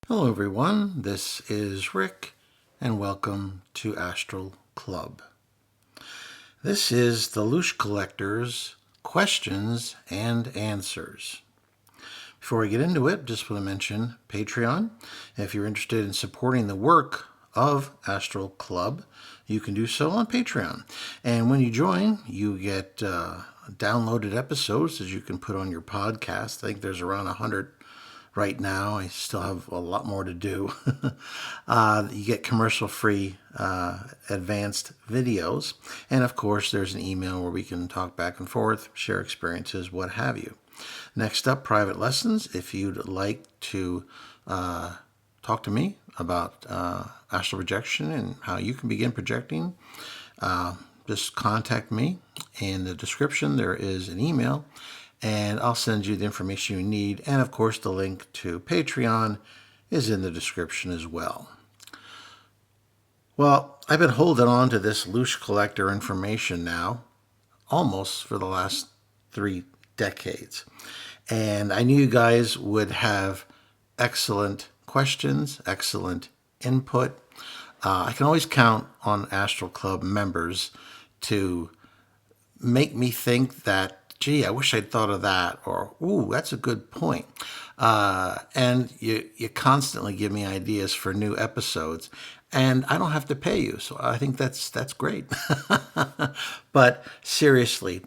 Hello everyone, this is Rick and welcome to Astral Club. This is the Loosh Collectors questions and answers. Before we get into it, just want to mention Patreon. If you're interested in supporting the work of Astral Club, you can do so on Patreon. And when you join, you get downloaded episodes that you can put on your podcast. I think there's around 100 right now. I still have a lot more to do. You get commercial-free advanced videos. And of course, there's an email where we can talk back and forth, share experiences, what have you. Next up, private lessons. If you'd like to talk to me about astral projection and how you can begin projecting, just contact me. In the description, there is an email, and I'll send you the information you need. And of course, the link to Patreon is in the description as well. Well, I've been holding on to this Loosh Collector information now almost for the last 3 decades. And I knew you guys would have excellent questions, excellent input. I can always count on Astral Club members to make me think that, gee, I wish I'd thought of that, or, ooh, that's a good point. And you constantly give me ideas for new episodes, and I don't have to pay you, so I think that's great. But seriously,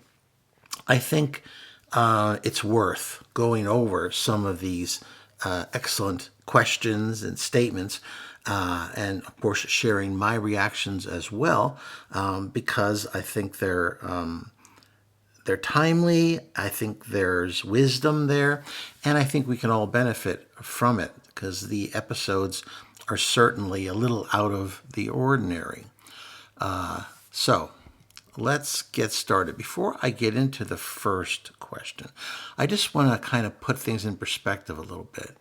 I think it's worth going over some of these excellent questions and statements, and of course sharing my reactions as well, because I think they're timely. I think there's wisdom there, and I think we can all benefit from it because the episodes are certainly a little out of the ordinary. So let's get started. Before I get into the first question, I just want to kind of put things in perspective a little bit.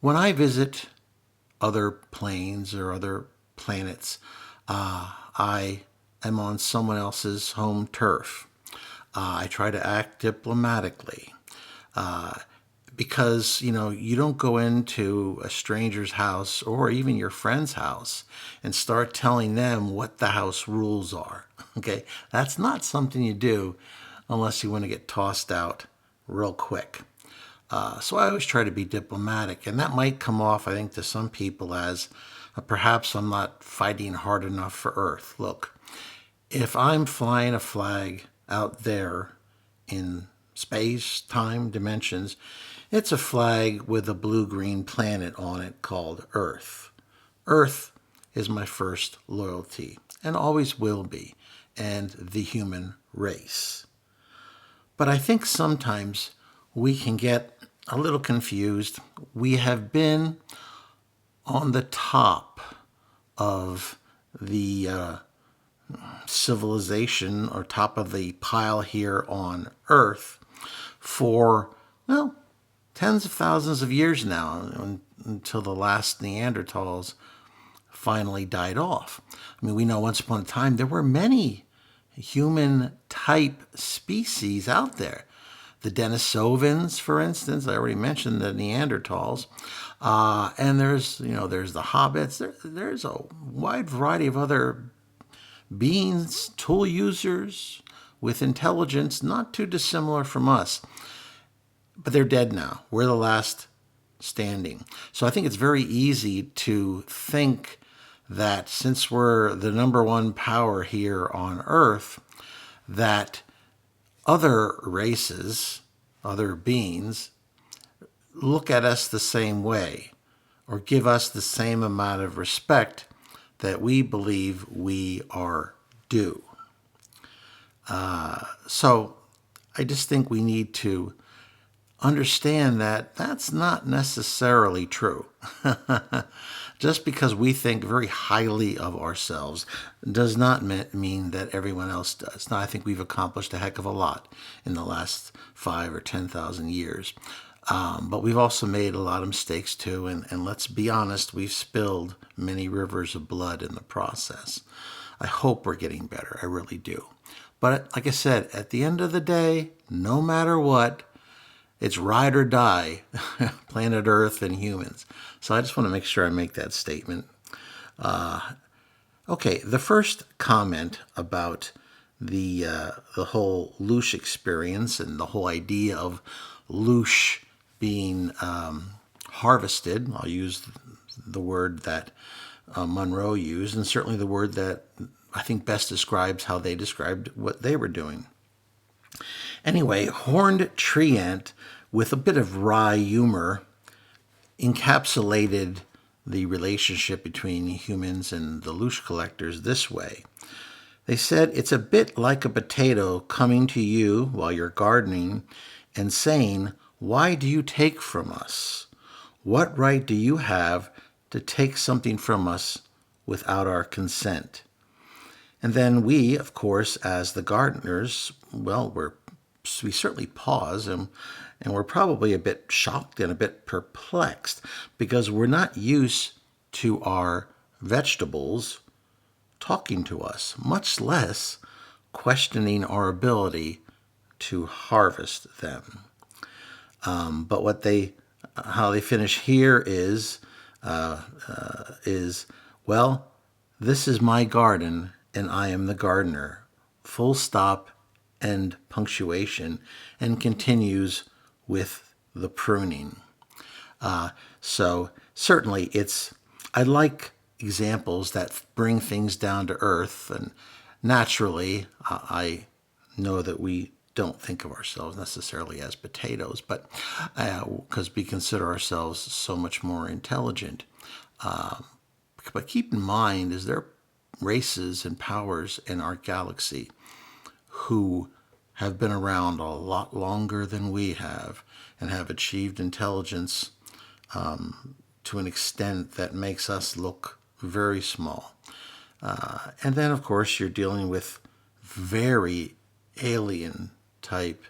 When I visit other planes or other planets, I am on someone else's home turf. I try to act diplomatically because, you don't go into a stranger's house or even your friend's house and start telling them what the house rules are. Okay, that's not something you do unless you want to get tossed out real quick. So I always try to be diplomatic, and that might come off, I think, to some people as perhaps I'm not fighting hard enough for Earth. Look, if I'm flying a flag out there in space, time, dimensions, it's a flag with a blue-green planet on it called Earth. Earth is my first loyalty and always will be, and the human race. But I think sometimes we can get a little confused. We have been on the top of the civilization, or top of the pile here on Earth for, well, tens of thousands of years now, until the last Neanderthals finally died off. I mean, we know once upon a time there were many human-type species out there. The Denisovans, for instance, I already mentioned the Neanderthals, and there's the hobbits. There's a wide variety of other beings, tool users with intelligence not too dissimilar from us. But they're dead now. We're the last standing. So I think it's very easy to think that since we're the number one power here on Earth, that other races, other beings, look at us the same way or give us the same amount of respect that we believe we are due. So I just think we need to understand that that's not necessarily true. Just because we think very highly of ourselves does not mean that everyone else does. Now, I think we've accomplished a heck of a lot in the last 5,000 or 10,000 years. But we've also made a lot of mistakes too, and let's be honest, we've spilled many rivers of blood in the process. I hope we're getting better, I really do. But like I said, at the end of the day, no matter what, it's ride or die, planet Earth and humans. So I just want to make sure I make that statement. Okay, the first comment about the whole Loosh experience and the whole idea of Loosh being harvested. I'll use the word that Monroe used, and certainly the word that I think best describes how they described what they were doing. Anyway, horned tree ant with a bit of wry humor encapsulated the relationship between humans and the Loosh collectors this way. They said it's a bit like a potato coming to you while you're gardening and saying, "Why do you take from us? What right do you have to take something from us without our consent?" And then we, of course, as the gardeners, well, we certainly pause and we're probably a bit shocked and a bit perplexed because we're not used to our vegetables talking to us, much less questioning our ability to harvest them. But how they finish here is, well, this is my garden and I am the gardener. Full stop, end punctuation, and continues with the pruning. So certainly I like examples that bring things down to earth, and naturally I know that we don't think of ourselves necessarily as potatoes, but because we consider ourselves so much more intelligent. But keep in mind, is there races and powers in our galaxy who have been around a lot longer than we have and have achieved intelligence to an extent that makes us look very small. And then, of course, you're dealing with very alien type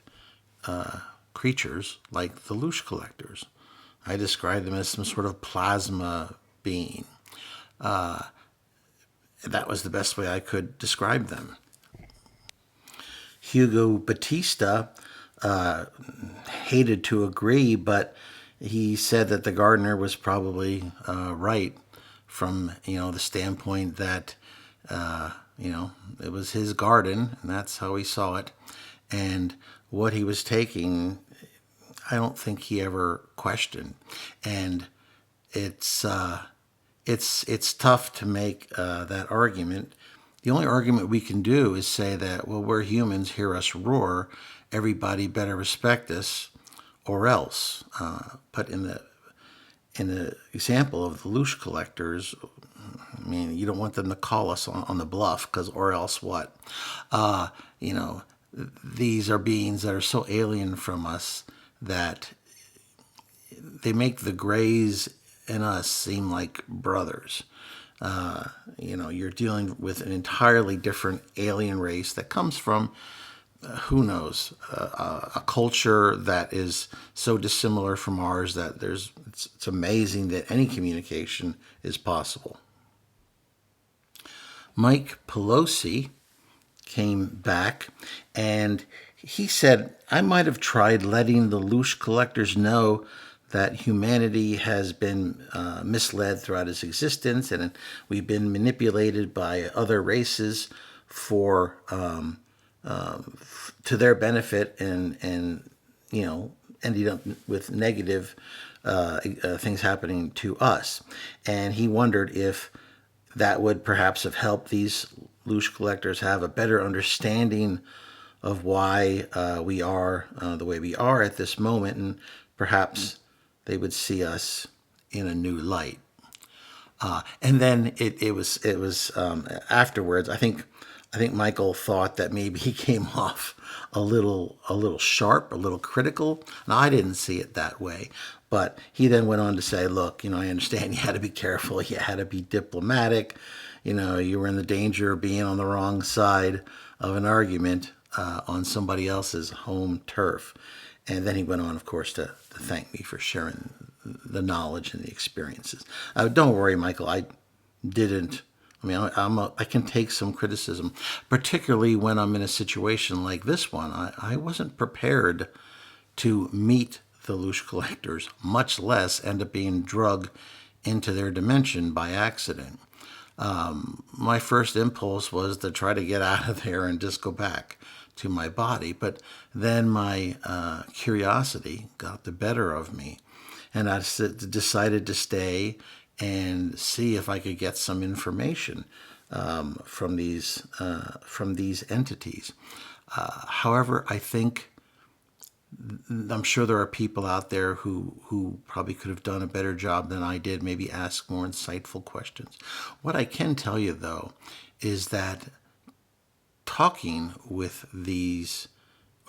creatures like the Loosh Collectors. I describe them as some sort of plasma being. That was the best way I could describe them. Hugo Batista hated to agree, but he said that the gardener was probably right from the standpoint that it was his garden and that's how he saw it, and what he was taking, I don't think he ever questioned. And it's tough to make that argument. The only argument we can do is say that, well, we're humans, hear us roar, everybody better respect us, or else. But in the example of the Loosh Collectors, I mean, you don't want them to call us on the bluff, because or else what? These are beings that are so alien from us that they make the Greys and us seem like brothers. You're dealing with an entirely different alien race that comes from, who knows, a culture that is so dissimilar from ours that it's amazing that any communication is possible. Mike Pelosi came back and he said, "I might have tried letting the Loosh Collectors know that humanity has been misled throughout its existence, and we've been manipulated by other races for to their benefit, and ending up with negative things happening to us." And he wondered if that would perhaps have helped these Loosh Collectors have a better understanding of why we are the way we are at this moment, and perhaps they would see us in a new light. And then it was afterwards. I think Michael thought that maybe he came off a little sharp, a little critical. Now, I didn't see it that way, but he then went on to say, "Look, I understand you had to be careful, you had to be diplomatic. You were in the danger of being on the wrong side of an argument on somebody else's home turf." And then he went on, of course, to thank me for sharing the knowledge and the experiences. Don't worry, Michael. I can take some criticism, particularly when I'm in a situation like this one. I wasn't prepared to meet the Loosh Collectors, much less end up being drugged into their dimension by accident. My first impulse was to try to get out of there and just go back to my body. But then my curiosity got the better of me, and I decided to stay and see if I could get some information from these entities. However, I'm sure there are people out there who probably could have done a better job than I did, maybe ask more insightful questions. What I can tell you, though, is that talking with this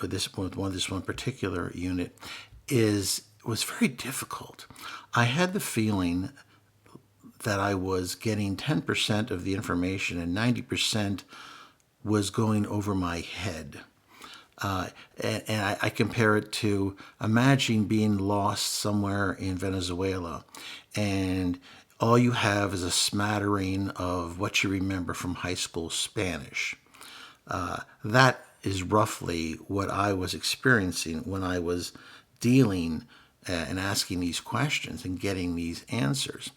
one particular unit was very difficult. I had the feeling that I was getting 10% of the information and 90% was going over my head. And I compare it to imagine being lost somewhere in Venezuela and all you have is a smattering of what you remember from high school Spanish. That is roughly what I was experiencing when I was dealing and asking these questions and getting these answers.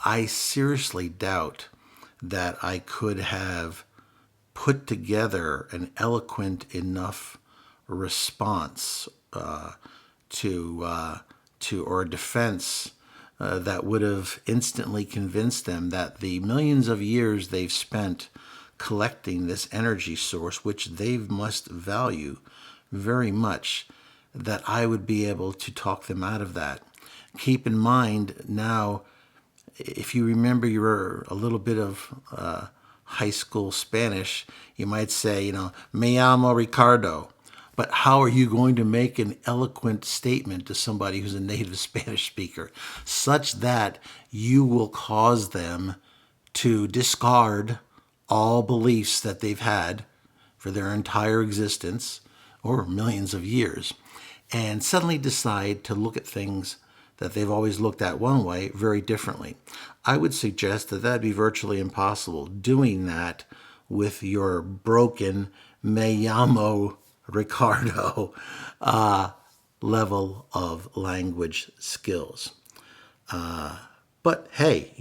I seriously doubt that I could have put together an eloquent enough response or a defense that would have instantly convinced them that the millions of years they've spent collecting this energy source, which they must value very much, that I would be able to talk them out of that. Keep in mind now, if you remember your a little bit of high school Spanish, you might say, me llamo Ricardo. But how are you going to make an eloquent statement to somebody who's a native Spanish speaker such that you will cause them to discard all beliefs that they've had for their entire existence or millions of years and suddenly decide to look at things that they've always looked at one way very differently? I would suggest that that'd be virtually impossible doing that with your broken me llamo Ricardo level of language skills. But hey,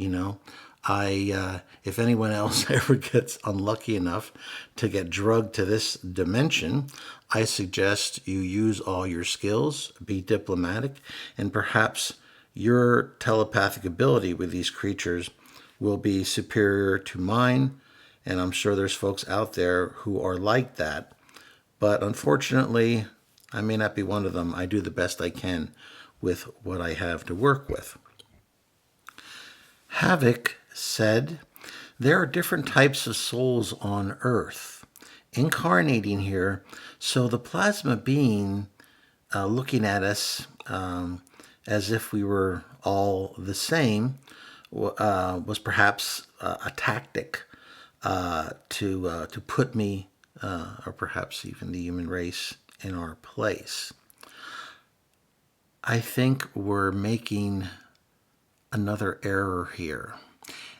if anyone else ever gets unlucky enough to get drugged to this dimension, I suggest you use all your skills, be diplomatic, and perhaps your telepathic ability with these creatures will be superior to mine. And I'm sure there's folks out there who are like that. But unfortunately, I may not be one of them. I do the best I can with what I have to work with. Havoc said, there are different types of souls on Earth, incarnating here, so the plasma being looking at us as if we were all the same was perhaps a tactic to put me, or perhaps even the human race, in our place. I think we're making another error here,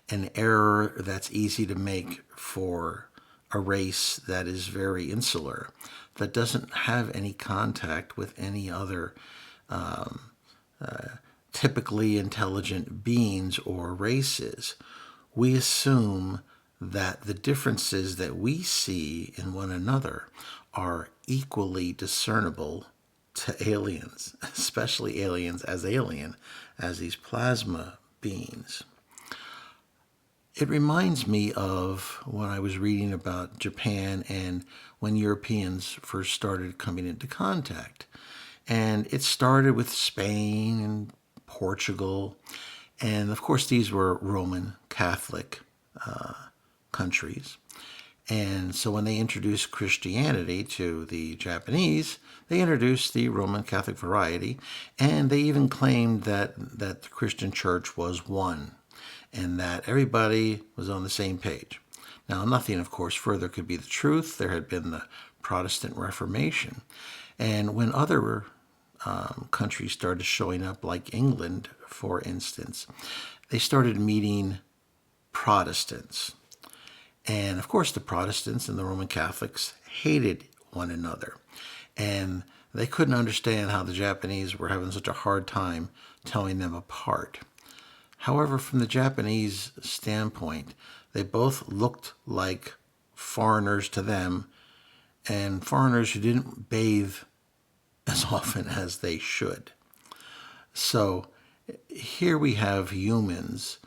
an error that's easy to make for a race that is very insular, that doesn't have any contact with any other typically intelligent beings or races. We assume that the differences that we see in one another are equally discernible to aliens, especially aliens as these plasma beings. It reminds me of when I was reading about Japan and when Europeans first started coming into contact. And it started with Spain and Portugal. And of course, these were Roman Catholic countries. And so when they introduced Christianity to the Japanese, they introduced the Roman Catholic variety, and they even claimed that the Christian church was one, and that everybody was on the same page. Now, nothing, of course, further could be the truth. There had been the Protestant Reformation. And when other countries started showing up, like England, for instance, they started meeting Protestants. And of course, the Protestants and the Roman Catholics hated one another. And they couldn't understand how the Japanese were having such a hard time telling them apart. However, from the Japanese standpoint, they both looked like foreigners to them, and foreigners who didn't bathe as often as they should. So here we have humans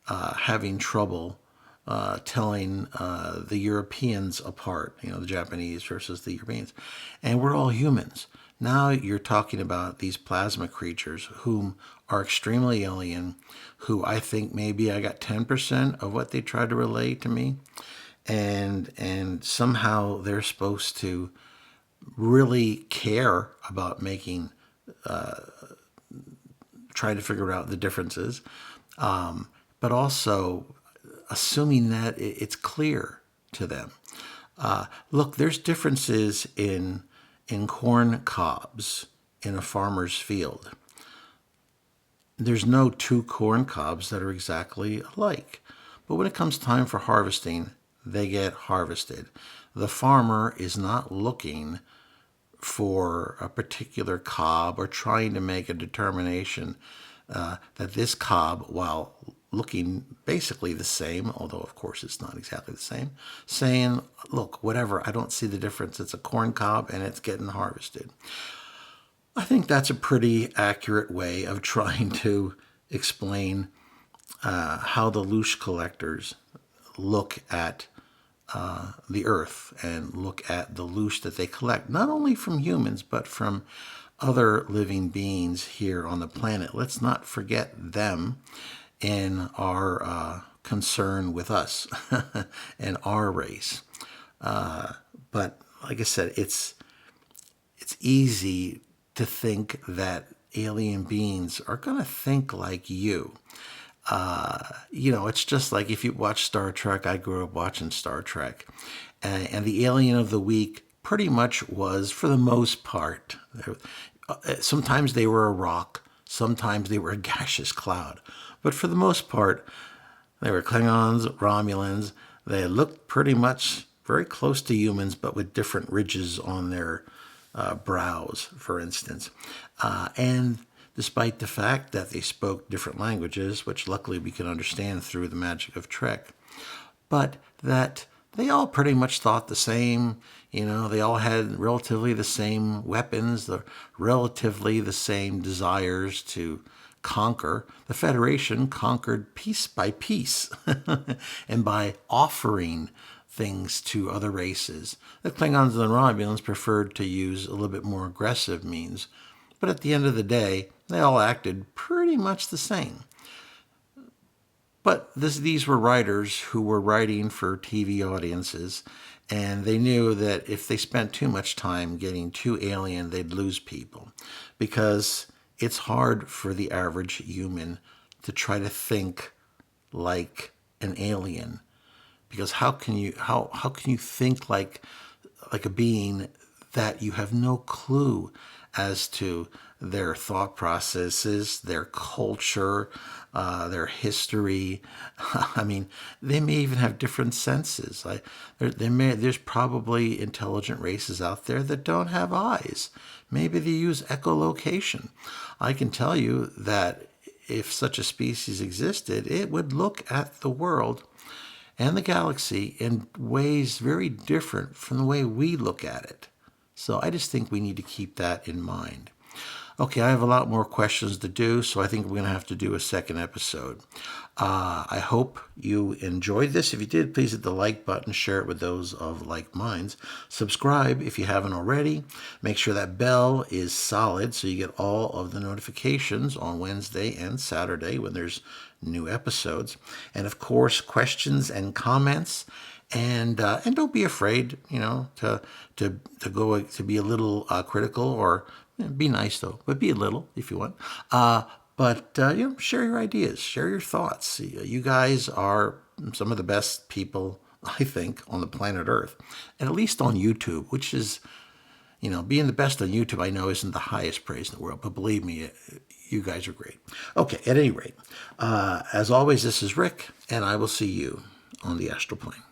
having trouble telling the Europeans apart, the Japanese versus the Europeans. And we're all humans. Now you're talking about these plasma creatures whom are extremely alien, who I think maybe I got 10% of what they tried to relay to me. And somehow they're supposed to really care about trying to figure out the differences, but also assuming that it's clear to them. Look, there's differences in corn cobs in a farmer's field. There's no two corn cobs that are exactly alike. But when it comes time for harvesting, they get harvested. The farmer is not looking for a particular cob or trying to make a determination that this cob, while looking basically the same, although of course it's not exactly the same, saying, look, whatever, I don't see the difference. It's a corn cob and it's getting harvested. I think that's a pretty accurate way of trying to explain how the Loosh collectors look at the earth and look at the loosh that they collect, not only from humans, but from other living beings here on the planet. Let's not forget them in our concern with us and our race. But like I said, it's easy to think that alien beings are going to think like you. It's just like if you watch Star Trek. I grew up watching Star Trek. And the alien of the week pretty much was, for the most part, sometimes they were a rock, sometimes they were a gaseous cloud. But for the most part, they were Klingons, Romulans. They looked pretty much very close to humans, but with different ridges on their brows, for instance. And despite the fact that they spoke different languages, which luckily we can understand through the magic of Trek, but that they all pretty much thought the same. They all had relatively the same weapons, relatively the same desires to conquer. The Federation conquered piece by piece and by offering things to other races. The Klingons and the Romulans preferred to use a little bit more aggressive means, but at the end of the day, they all acted pretty much the same. But these were writers who were writing for TV audiences, and they knew that if they spent too much time getting too alien, they'd lose people, because it's hard for the average human to try to think like an alien. Because how can you think like a being that you have no clue as to their thought processes, their culture, their history? I mean, they may even have different senses. There's probably intelligent races out there that don't have eyes. Maybe they use echolocation. I can tell you that if such a species existed, it would look at the world and the galaxy in ways very different from the way we look at it. So I just think we need to keep that in mind. Okay, I have a lot more questions to do, so I think we're going to have to do a second episode. I hope you enjoyed this. If you did, please hit the like button, share it with those of like minds. Subscribe if you haven't already. Make sure that bell is solid so you get all of the notifications on Wednesday and Saturday when there's new episodes. And of course, questions and comments. And don't be afraid, to be a little critical, or be nice though, but be a little if you want. But share your ideas, share your thoughts. You guys are some of the best people, I think, on the planet Earth, and at least on YouTube, which is, being the best on YouTube, I know isn't the highest praise in the world, but believe me, you guys are great. Okay, at any rate, as always, this is Rick, and I will see you on the astral plane.